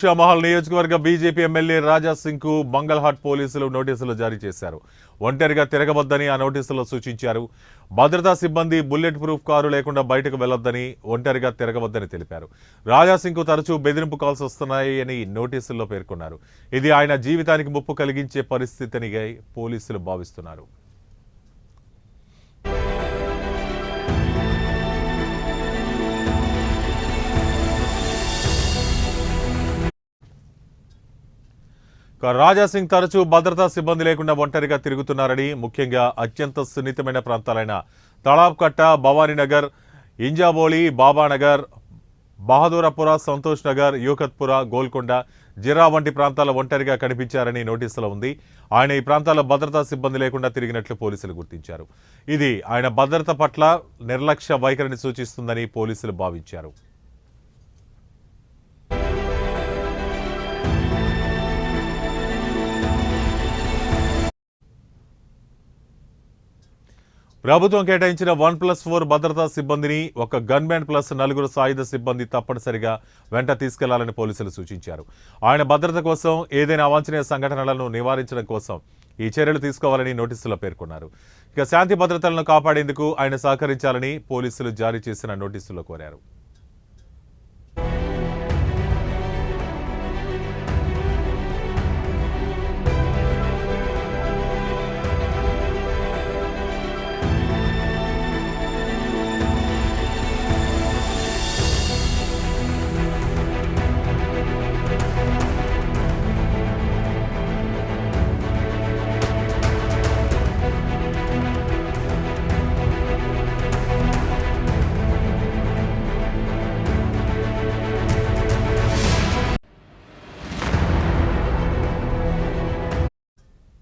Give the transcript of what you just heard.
షామహల్ నియోజకవర్గ BJP MLA Raja Singh కు మంగళహాట్ పోలీసులు నోటీసులు జారీ చేశారు. ఒంటరిగా తిరగవద్దని ఆ నోటీసుల్లో సూచించారు. భద్రతా సిబ్బంది బుల్లెట్ ప్రూఫ్ కారు లేకుండా బయటకు వెళ్లొద్దని, ఒంటరిగా తిరగవద్దని తెలిపారు. రాజా సింగ్ కు తరచూ బెదిరింపు కాల్స్ వస్తున్నాయని నోటీసుల్లో పేర్కొన్నారు. ఇది ఆయన జీవితానికి ముప్పు కలిగించే పరిస్థితిని పోలీసులు భావిస్తున్నారు. రాజా సింగ్ తరచూ భద్రతా సిబ్బంది లేకుండా ఒంటరిగా తిరుగుతున్నారని, ముఖ్యంగా అత్యంత సున్నితమైన ప్రాంతాలైన తలాబ్ కట్ట, భవానీనగర్, ఇంజాబోలి, బాబానగర్, బహదూరపుర, సంతోష్ నగర్, యూకత్పుర, గోల్కొండ, జిరా వంటి ప్రాంతాల ఒంటరిగా కనిపించారని నోటీసులో ఉంది. ఆయన ఈ ప్రాంతాల్లో భద్రతా సిబ్బంది లేకుండా తిరిగినట్లు పోలీసులు గుర్తించారు. ఇది ఆయన భద్రత పట్ల నిర్లక్ష్య వైఖరిని సూచిస్తుందని పోలీసులు భావించారు. ప్రభుత్వం కేటాయించిన 1+4 భద్రతా సిబ్బందిని ఒక గన్మ్యాన్ ప్లస్ 4 సాయుధ సిబ్బంది తప్పనిసరిగా వెంట తీసుకెళ్లాలని పోలీసులు సూచించారు. ఆయన భద్రత కోసం, ఏదైనా అవాంఛనీయ సంఘటనలను నివారించడం కోసం ఈ చర్యలు తీసుకోవాలని నోటీసులో పేర్కొన్నారు. ఇక శాంతి భద్రతలను కాపాడేందుకు ఆయన సహకరించాలని పోలీసులు జారీ చేసిన నోటీసుల్లో కోరారు.